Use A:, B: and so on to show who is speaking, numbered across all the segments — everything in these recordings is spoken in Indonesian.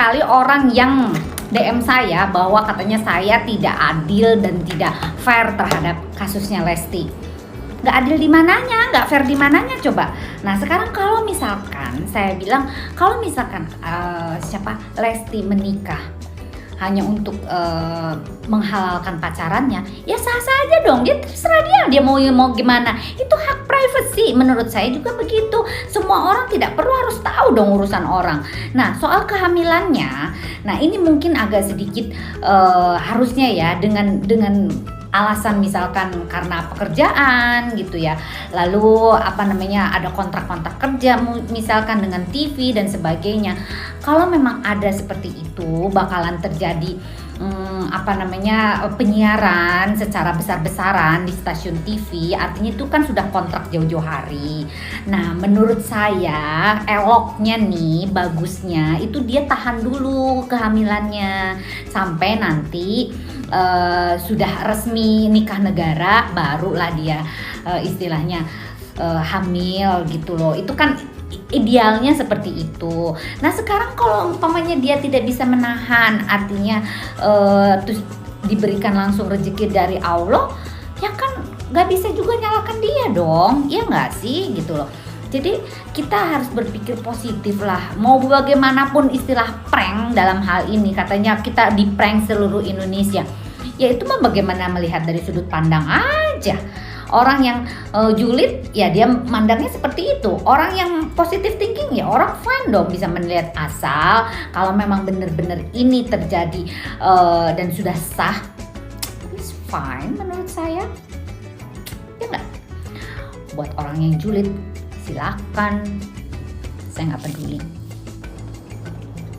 A: sekali orang yang DM saya bahwa katanya saya tidak adil dan tidak fair terhadap kasusnya Lesti. Nggak adil di mananya, nggak fair di mananya coba. Nah sekarang kalau misalkan saya bilang, kalau misalkan Lesti menikah hanya untuk menghalalkan pacarannya, ya sah-sah aja dong, dia terserah dia mau gimana, itu hak privacy. Menurut saya juga begitu, semua orang tidak perlu harus tahu dong urusan orang. Nah soal kehamilannya, nah ini mungkin agak sedikit harusnya ya dengan alasan misalkan karena pekerjaan gitu ya, lalu ada kontrak-kontrak kerja misalkan dengan TV dan sebagainya. Kalau memang ada seperti itu bakalan terjadi penyiaran secara besar-besaran di stasiun TV, artinya itu kan sudah kontrak jauh-jauh hari. Nah menurut saya eloknya nih, bagusnya itu dia tahan dulu kehamilannya sampai nanti sudah resmi nikah negara, barulah dia istilahnya hamil gitu loh. Itu kan idealnya seperti itu. Nah sekarang kalau umpamanya dia tidak bisa menahan, artinya terus diberikan langsung rezeki dari Allah, ya kan nggak bisa juga nyalakan dia dong, ya nggak sih gitu loh. Jadi kita harus berpikir positif lah. Mau bagaimanapun istilah prank dalam hal ini, katanya kita di prank seluruh Indonesia. Ya itu mah bagaimana melihat dari sudut pandang aja. Orang yang julid ya dia mandangnya seperti itu. Orang yang positive thinking ya orang fine dong bisa melihat, asal kalau memang benar-benar ini terjadi dan sudah sah, it's fine menurut saya. Ya enggak? Buat orang yang julid silakan, saya nggak peduli.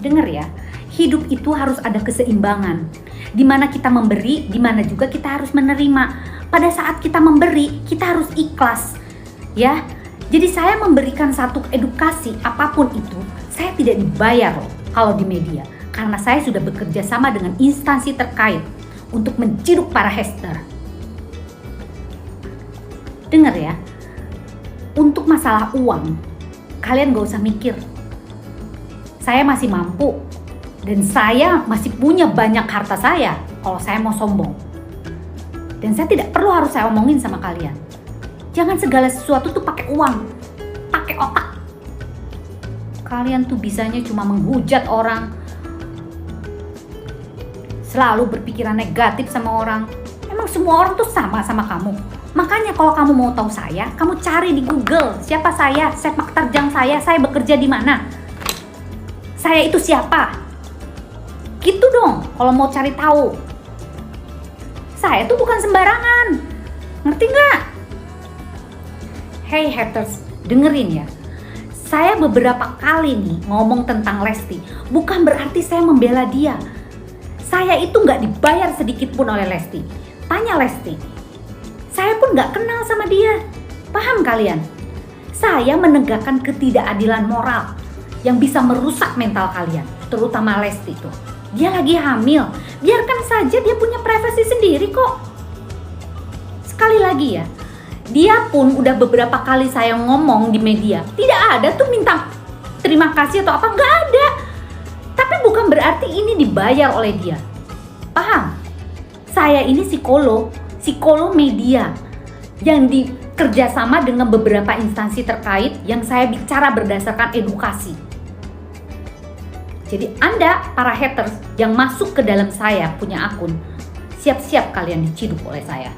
A: Dengar ya, hidup itu harus ada keseimbangan, di mana kita memberi, di mana juga kita harus menerima. Pada saat kita memberi, kita harus ikhlas, ya. Jadi saya memberikan satu edukasi apapun itu, saya tidak dibayar loh kalau di media, karena saya sudah bekerja sama dengan instansi terkait untuk menciduk para hater. Dengar ya. Untuk masalah uang, kalian gak usah mikir. Saya masih mampu dan saya masih punya banyak harta saya kalau saya mau sombong. Dan saya tidak perlu harus saya omongin sama kalian. Jangan segala sesuatu tuh pakai uang, pakai otak. Kalian tuh bisanya cuma menghujat orang, selalu berpikiran negatif sama orang. Emang semua orang tuh sama kamu? Makanya kalau kamu mau tahu saya, kamu cari di Google siapa saya, sepak terjang saya bekerja di mana, saya itu siapa. Gitu dong kalau mau cari tahu. Saya tuh bukan sembarangan, ngerti nggak? Hey haters, dengerin ya. Saya beberapa kali nih ngomong tentang Lesti, bukan berarti saya membela dia. Saya itu nggak dibayar sedikit pun oleh Lesti. Tanya Lesti. Saya pun gak kenal sama dia. Paham kalian? Saya menegakkan ketidakadilan moral yang bisa merusak mental kalian, terutama Lesti tuh. Dia lagi hamil, biarkan saja, dia punya privasi sendiri kok. Sekali lagi ya, dia pun udah beberapa kali saya ngomong di media, tidak ada tuh minta terima kasih atau apa, gak ada. Tapi bukan berarti ini dibayar oleh dia. Paham? Saya ini psikolog media yang dikerjasama dengan beberapa instansi terkait yang saya bicara berdasarkan edukasi. Jadi Anda para haters yang masuk ke dalam saya punya akun, siap-siap kalian diciduk oleh saya.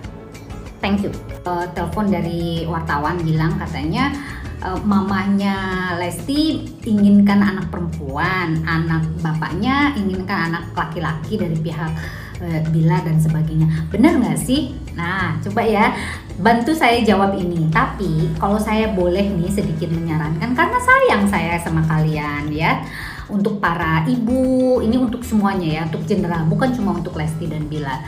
A: Thank you. Telepon dari wartawan bilang katanya mamanya Lesti inginkan anak perempuan, anak bapaknya inginkan anak laki-laki dari pihak Bila dan sebagainya. Benar nggak sih? Nah, coba ya bantu saya jawab ini. Tapi kalau saya boleh nih sedikit menyarankan, karena sayang saya sama kalian ya, untuk para ibu, ini untuk semuanya ya, untuk general, bukan cuma untuk Lesti dan Bila.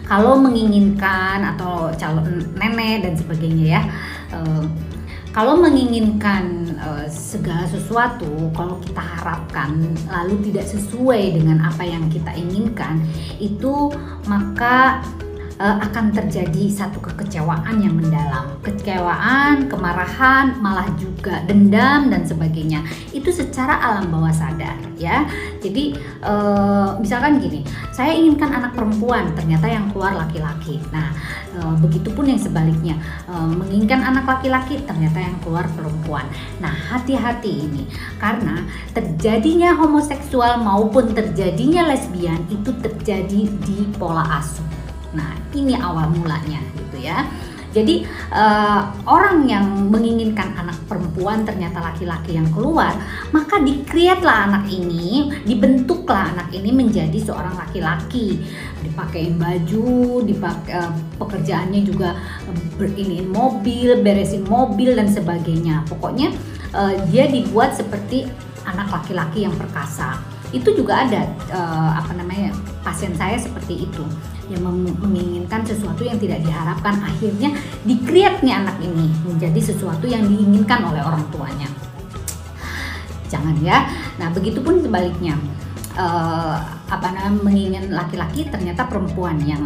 A: Kalau menginginkan atau calon nenek dan sebagainya ya, kalau menginginkan segala sesuatu, kalau kita harapkan lalu tidak sesuai dengan apa yang kita inginkan, itu maka akan terjadi satu kekecewaan yang mendalam, kekecewaan, kemarahan, malah juga dendam dan sebagainya. Itu secara alam bawah sadar ya. Jadi misalkan gini, saya inginkan anak perempuan, ternyata yang keluar laki-laki. Nah, begitupun yang sebaliknya, menginginkan anak laki-laki, ternyata yang keluar perempuan. Nah, hati-hati ini, karena terjadinya homoseksual maupun terjadinya lesbian itu terjadi di pola asuh. Nah, ini awal mulanya gitu ya. Jadi orang yang menginginkan anak perempuan ternyata laki-laki yang keluar, maka di-create-lah anak ini, dibentuklah anak ini menjadi seorang laki-laki. Dipakein baju, pekerjaannya juga beriniin mobil, beresin mobil dan sebagainya. Pokoknya dia dibuat seperti anak laki-laki yang perkasa. Itu juga ada pasien saya seperti itu, yang menginginkan sesuatu yang tidak diharapkan, akhirnya di-create nih anak ini menjadi sesuatu yang diinginkan oleh orang tuanya. Jangan ya. Nah, begitupun sebaliknya, menginginkan laki-laki, ternyata perempuan yang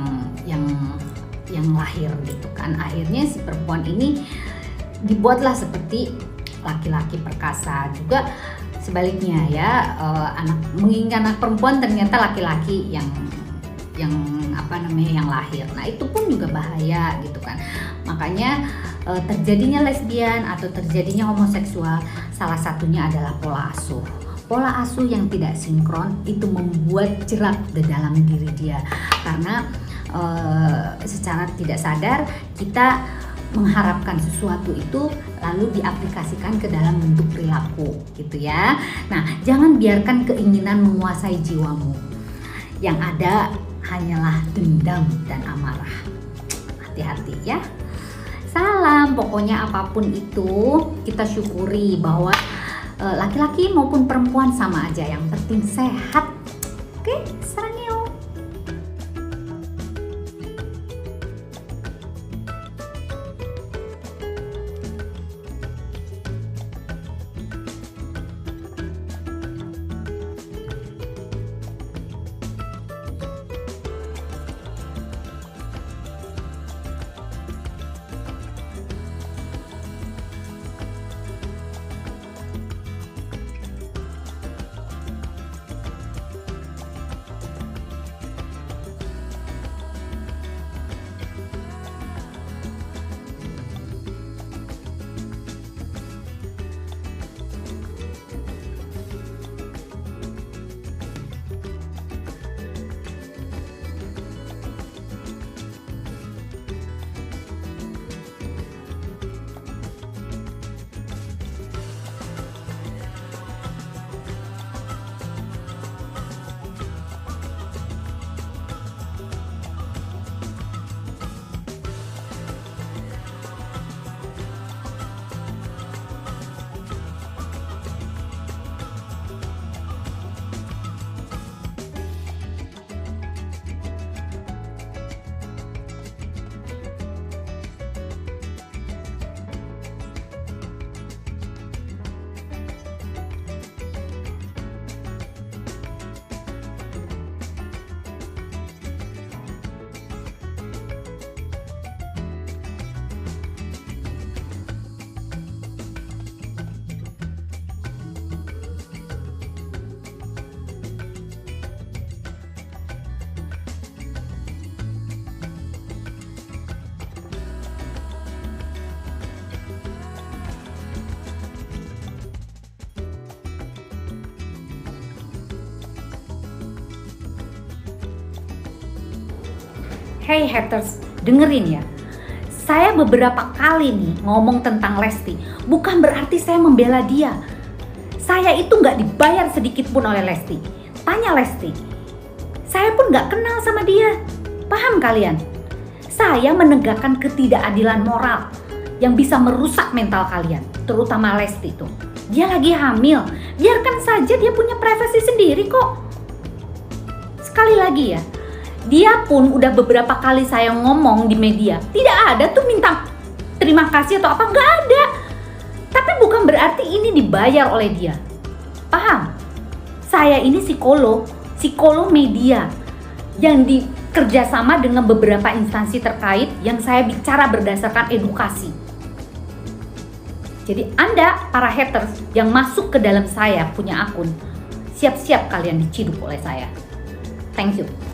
A: lahir gitu kan. Akhirnya si perempuan ini dibuatlah seperti laki-laki perkasa. Juga sebaliknya ya, menginginkan anak perempuan, ternyata laki-laki yang lahir. Nah, itu pun juga bahaya gitu kan. Makanya terjadinya lesbian atau terjadinya homoseksual, salah satunya adalah pola asuh. Pola asuh yang tidak sinkron itu membuat jerat di dalam diri dia, karena secara tidak sadar kita mengharapkan sesuatu itu lalu diaplikasikan ke dalam bentuk perilaku gitu ya. Nah, jangan biarkan keinginan menguasai jiwamu. Yang ada hanyalah dendam dan amarah. Hati-hati ya. Salam, pokoknya apapun itu kita syukuri bahwa laki-laki maupun perempuan sama aja, yang penting sehat. Oke, sarangnya. Hey haters, dengerin ya. Saya beberapa kali nih ngomong tentang Lesti, bukan berarti saya membela dia. Saya itu nggak dibayar sedikit pun oleh Lesti. Tanya Lesti, saya pun nggak kenal sama dia. Paham kalian? Saya menegakkan ketidakadilan moral yang bisa merusak mental kalian, terutama Lesti tuh. Dia lagi hamil, biarkan saja dia punya privasi sendiri kok. Sekali lagi ya, dia pun udah beberapa kali saya ngomong di media, tidak ada tuh minta terima kasih atau apa, nggak ada. Tapi bukan berarti ini dibayar oleh dia. Paham? Saya ini psikolog media yang kerjasama dengan beberapa instansi terkait yang saya bicara berdasarkan edukasi. Jadi Anda, para haters yang masuk ke dalam saya punya akun, siap-siap kalian diciduk oleh saya. Thank you.